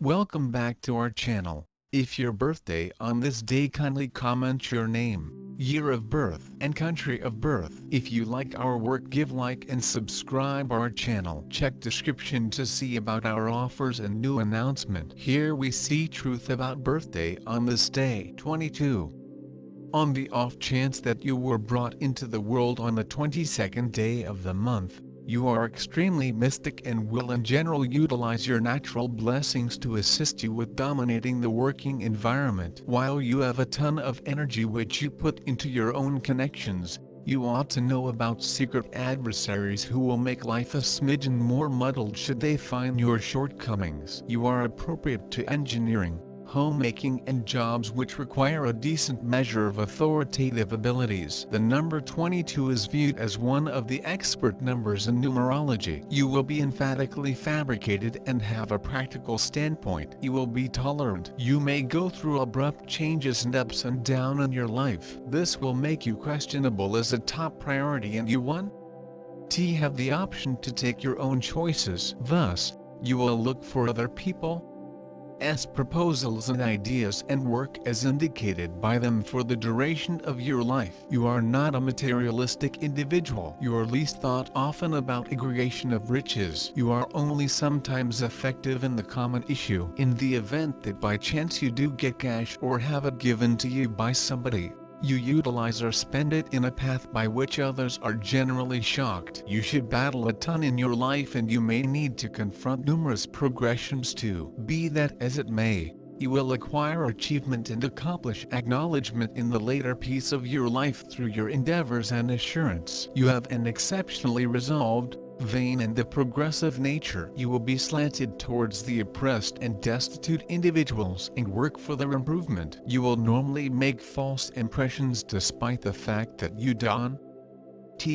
Welcome back to our channel. If your birthday on this day, kindly comment your name, year of birth and country of birth. If you like our work, give like and subscribe our channel. Check description to see about our offers and new announcement. Here we see truth about birthday on this day 22. On the off chance that you were brought into the world on the 22nd day of the month, you are extremely mystic and will in general utilize your natural blessings to assist you with dominating the working environment. While you have a ton of energy which you put into your own connections, you ought to know about secret adversaries who will make life a smidgen more muddled should they find your shortcomings. You are appropriate to engineering, homemaking and jobs which require a decent measure of authoritative abilities. The number 22 is viewed as one of the expert numbers in numerology. You will be emphatically fabricated and have a practical standpoint. You will be tolerant. You may go through abrupt changes and ups and downs in your life. This will make you questionable as a top priority, and you have the option to take your own choices. Thus, you will look for other people's proposals and ideas and work as indicated by them for the duration of your life. You are not a materialistic individual. You are least thought often about aggregation of riches. You are only sometimes effective in the common issue. In the event that by chance you do get cash or have it given to you by somebody, you utilize or spend it in a path by which others are generally shocked. You should battle a ton in your life and you may need to confront numerous progressions too. Be that as it may, you will acquire achievement and accomplish acknowledgement in the later piece of your life through your endeavors and assurance. You have an exceptionally resolved, vain and the progressive nature. You will be slanted towards the oppressed and destitute individuals and work for their improvement. You will normally make false impressions despite the fact that you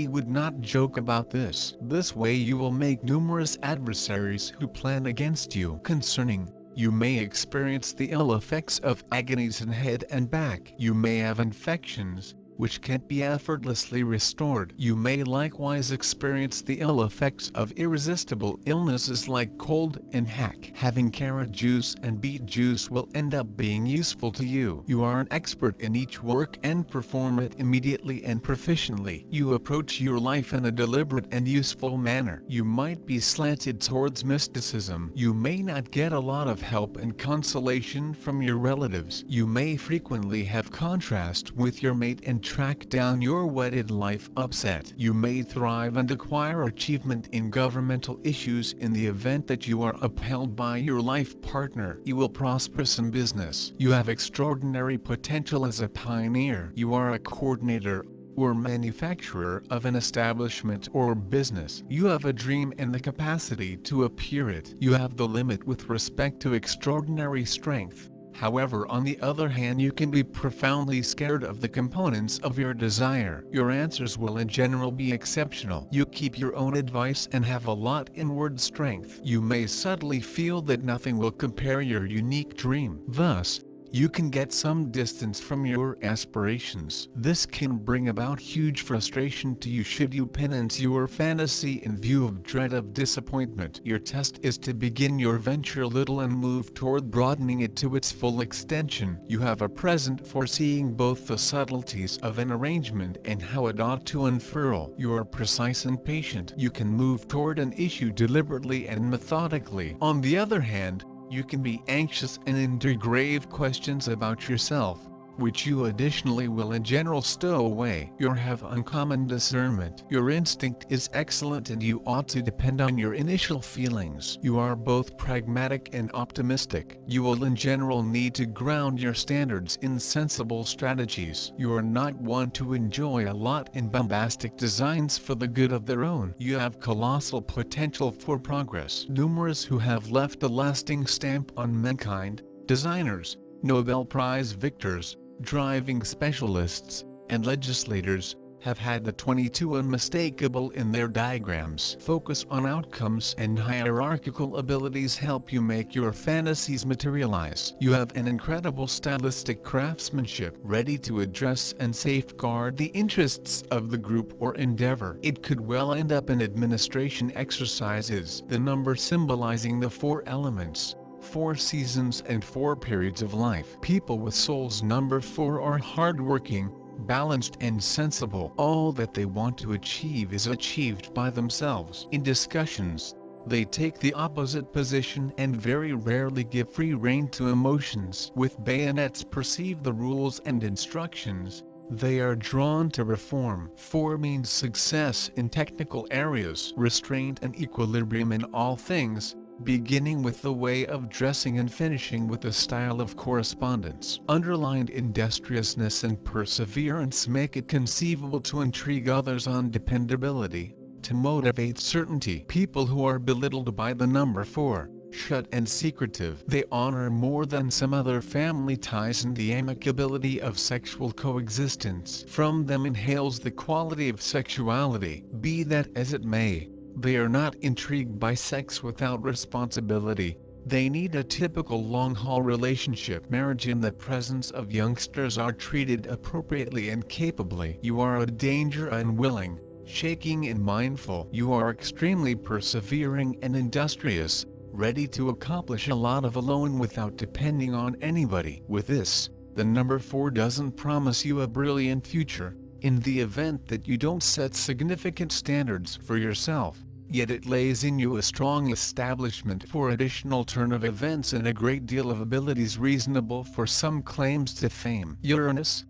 would not joke about this. This way you will make numerous adversaries who plan against you. Concerning, you may experience the ill effects of agonies in head and back. You may have infections, which can't be effortlessly restored. You may likewise experience the ill effects of irresistible illnesses like cold and hack. Having carrot juice and beet juice will end up being useful to you. You are an expert in each work and perform it immediately and proficiently. You approach your life in a deliberate and useful manner. You might be slanted towards mysticism. You may not get a lot of help and consolation from your relatives. You may frequently have contrast with your mate and track down your wedded life upset. You may thrive and acquire achievement in governmental issues in the event that you are upheld by your life partner. You will prosperous in business. You have extraordinary potential as a pioneer. You are a coordinator or manufacturer of an establishment or business. You have a dream and the capacity to appear it. You have the limit with respect to extraordinary strength. However, on the other hand, you can be profoundly scared of the components of your desire. Your answers will in general be exceptional. You keep your own advice and have a lot inward strength. You may subtly feel that nothing will compare your unique dream. Thus, you can get some distance from your aspirations. This can bring about huge frustration to you should you penance your fantasy in view of dread of disappointment. Your test is to begin your venture little and move toward broadening it to its full extension. You have a present foreseeing both the subtleties of an arrangement and how it ought to unfurl. You are precise and patient. You can move toward an issue deliberately and methodically. On the other hand, you can be anxious and into grave questions about yourself, which you additionally will in general stow away. You have uncommon discernment. Your instinct is excellent and you ought to depend on your initial feelings. You are both pragmatic and optimistic. You will in general need to ground your standards in sensible strategies. You are not one to enjoy a lot in bombastic designs for the good of their own. You have colossal potential for progress. Numerous who have left a lasting stamp on mankind, designers, Nobel Prize victors, driving specialists, and legislators, have had the 22 unmistakable in their diagrams. Focus on outcomes and hierarchical abilities help you make your fantasies materialize. You have an incredible stylistic craftsmanship ready to address and safeguard the interests of the group or endeavor. It could well end up in administration exercises. The number symbolizing the four elements, 4 seasons and 4 periods of life. People with souls number 4 are hardworking, balanced and sensible. All that they want to achieve is achieved by themselves. In discussions, they take the opposite position and very rarely give free rein to emotions. With bayonets perceive the rules and instructions, they are drawn to reform. 4 means success in technical areas, restraint and equilibrium in all things, beginning with the way of dressing and finishing with the style of correspondence. Underlined industriousness and perseverance make it conceivable to intrigue others on dependability, to motivate certainty. People who are belittled by the number 4, shut and secretive. They honor more than some other family ties and the amicability of sexual coexistence. From them inhales the quality of sexuality. Be that as it may, they are not intrigued by sex without responsibility. They need a typical long-haul relationship. Marriage in the presence of youngsters are treated appropriately and capably. You are a danger unwilling, shaking and mindful. You are extremely persevering and industrious, ready to accomplish a lot of alone without depending on anybody. With this, the number 4 doesn't promise you a brilliant future, in the event that you don't set significant standards for yourself, yet it lays in you a strong establishment for additional turn of events and a great deal of abilities reasonable for some claims to fame. Uranus.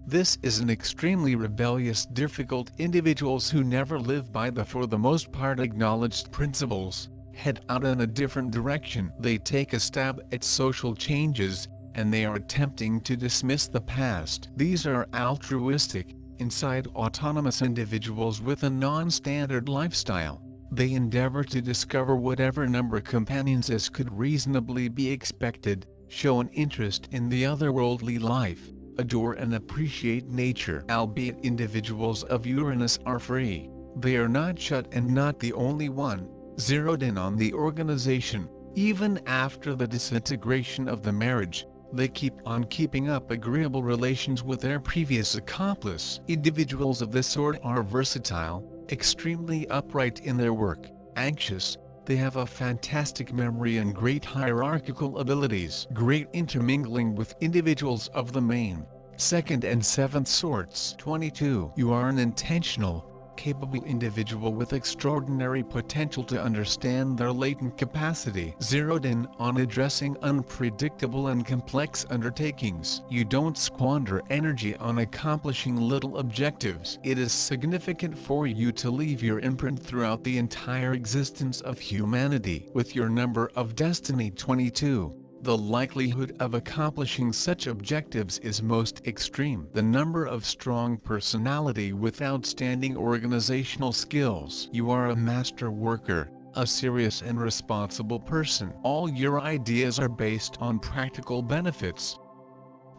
This is an extremely rebellious, difficult individuals who never live by the for the most part acknowledged principles, head out in a different direction. They take a stab at social changes, and they are attempting to dismiss the past. These are altruistic, inside autonomous individuals with a non-standard lifestyle. They endeavor to discover whatever number companions as could reasonably be expected, show an interest in the otherworldly life, adore and appreciate nature. Albeit individuals of Uranus are free, they are not shut and not the only one, zeroed in on the organization. Even after the disintegration of the marriage, they keep on keeping up agreeable relations with their previous accomplice. Individuals of this sort are versatile, extremely upright in their work, anxious, they have a fantastic memory and great hierarchical abilities. Great intermingling with individuals of the main, second and seventh sorts. 22. You are an intentional, capable individual with extraordinary potential to understand their latent capacity. Zeroed in on addressing unpredictable and complex undertakings. You don't squander energy on accomplishing little objectives. It is significant for you to leave your imprint throughout the entire existence of humanity. With your number of destiny 22, the likelihood of accomplishing such objectives is most extreme. The number of strong personality with outstanding organizational skills. You are a master worker, a serious and responsible person. All your ideas are based on practical benefits.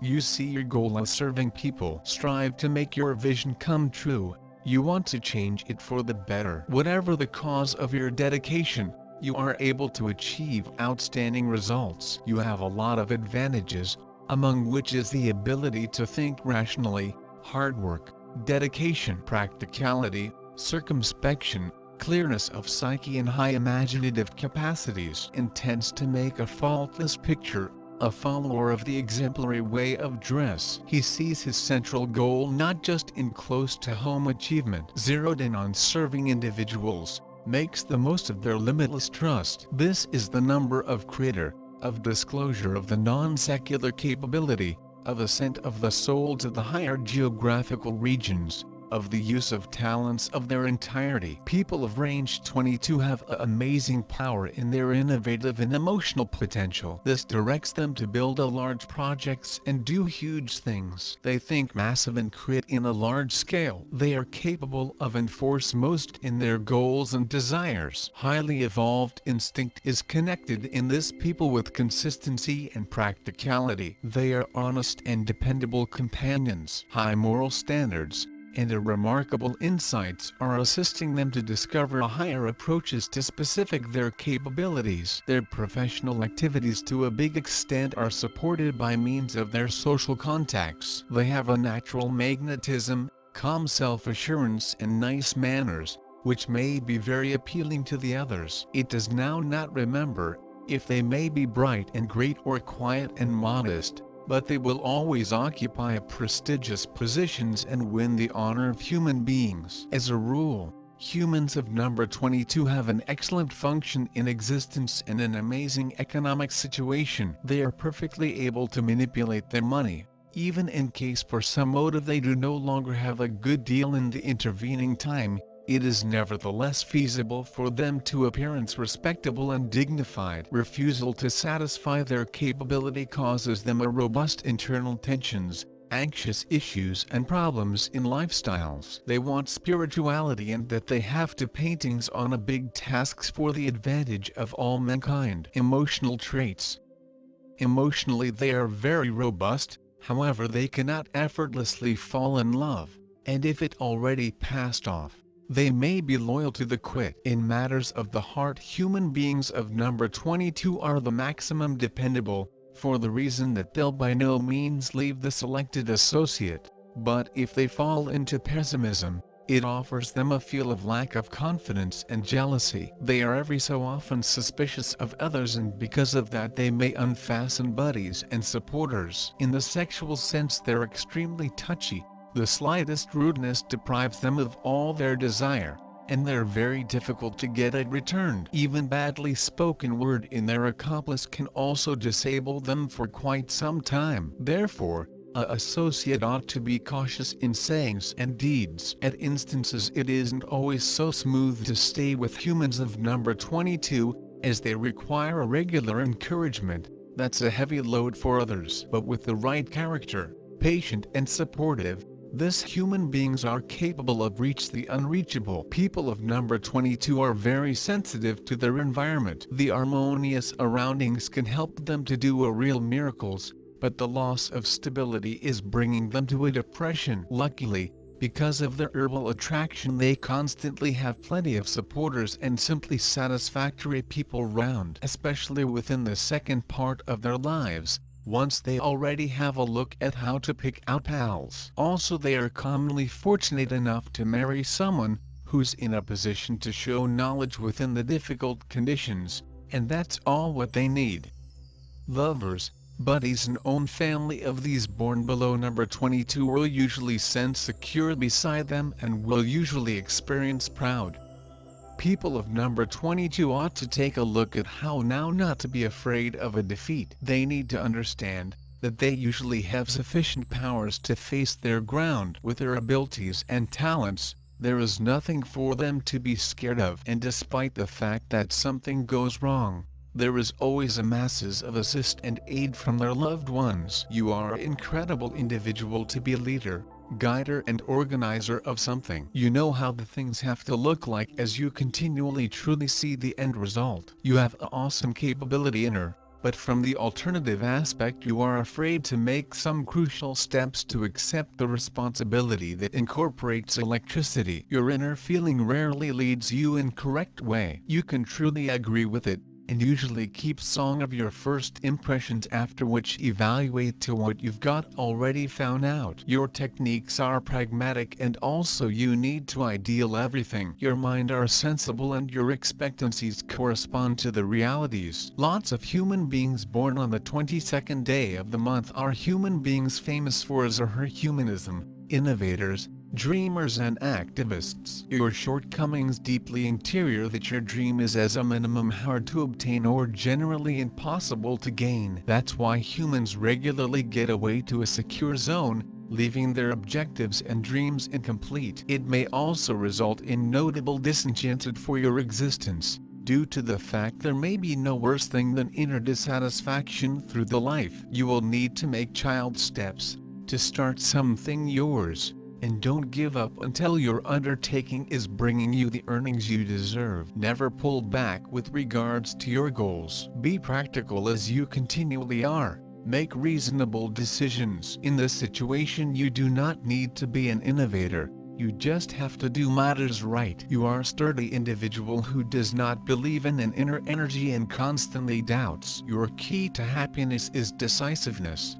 You see your goal as serving people. Strive to make your vision come true. You want to change it for the better. Whatever the cause of your dedication, you are able to achieve outstanding results. You have a lot of advantages, among which is the ability to think rationally, hard work, dedication, practicality, circumspection, clearness of psyche and high imaginative capacities. Intends to make a faultless picture, a follower of the exemplary way of dress. He sees his central goal not just in close-to-home achievement. Zeroed in on serving individuals, makes the most of their limitless trust. This is the number of creator, of disclosure of the non-secular capability, of ascent of the soul to the higher geographical regions, of the use of talents of their entirety. People of range 22 have amazing power in their innovative and emotional potential. This directs them to build large projects and do huge things. They think massive and create in a large scale. They are capable of enforce most in their goals and desires. Highly evolved instinct is connected in this people with consistency and practicality. They are honest and dependable companions. High moral standards and remarkable insights are assisting them to discover higher approaches to specific their capabilities. Their professional activities to a big extent are supported by means of their social contacts. They have a natural magnetism, calm self-assurance and nice manners, which may be very appealing to the others. It does now not remember, If they may be bright and great or quiet and modest, but they will always occupy prestigious positions and win the honor of human beings. As a rule, humans of number 22 have an excellent function in existence and an amazing economic situation. They are perfectly able to manipulate their money, even in case for some motive they do no longer have a good deal in the intervening time. It is nevertheless feasible for them to appearance respectable and dignified. Refusal to satisfy their capability causes them a robust internal tensions, anxious issues and problems in lifestyles. They want spirituality and that they have to paintings on a big tasks for the advantage of all mankind. Emotional traits. Emotionally they are very robust, however they cannot effortlessly fall in love, and if it already passed off, they may be loyal to the quick. In matters of the heart, human beings of number 22 are the maximum dependable, for the reason that they'll by no means leave the selected associate, but if they fall into pessimism, it offers them a feel of lack of confidence and jealousy. They are every so often suspicious of others, and because of that they may unfasten buddies and supporters. In the sexual sense they're extremely touchy. The slightest rudeness deprives them of all their desire, and they're very difficult to get it returned. Even badly spoken word in their accomplice can also disable them for quite some time. Therefore, an associate ought to be cautious in sayings and deeds. At instances it isn't always so smooth to stay with humans of number 22, as they require a regular encouragement. That's a heavy load for others. But with the right character, patient and supportive, this human beings are capable of reach the unreachable. People of number 22 are very sensitive to their environment. The harmonious surroundings can help them to do real miracles, but the loss of stability is bringing them to a depression. Luckily, because of their herbal attraction they constantly have plenty of supporters and simply satisfactory people round, especially within the second part of their lives, once they already have a look at how to pick out pals. Also they are commonly fortunate enough to marry someone who's in a position to show knowledge within the difficult conditions, and that's all what they need. Lovers, buddies and own family of these born below number 22 will usually sense secure beside them and will usually experience proud. People of number 22 ought to take a look at how now not to be afraid of a defeat. They need to understand that they usually have sufficient powers to face their ground. With their abilities and talents, there is nothing for them to be scared of. And despite the fact that something goes wrong, there is always a masses of assist and aid from their loved ones. You are an incredible individual to be a leader, guider and organizer of something. You know how the things have to look like as you continually truly see the end result. You have an awesome capability in her, but from the alternative aspect you are afraid to make some crucial steps to accept the responsibility that incorporates electricity. Your inner feeling rarely leads you in correct way. You can truly agree with it, and usually keep song of your first impressions, after which evaluate to what you've got already found out. Your techniques are pragmatic and also you need to ideal everything. Your mind are sensible and your expectancies correspond to the realities. Lots of human beings born on the 22nd day of the month are human beings famous for his or her humanism, innovators, dreamers and activists. Your shortcomings deeply interior that your dream is as a minimum hard to obtain or generally impossible to gain. That's why humans regularly get away to a secure zone, leaving their objectives and dreams incomplete. It may also result in notable disenchanted for your existence, due to the fact there may be no worse thing than inner dissatisfaction through the life. You will need to make child steps to start something yours. And don't give up until your undertaking is bringing you the earnings you deserve. Never pull back with regards to your goals. Be practical as you continually are. Make reasonable decisions. In this situation you do not need to be an innovator. You just have to do matters right. You are a sturdy individual who does not believe in an inner energy and constantly doubts. Your key to happiness is decisiveness.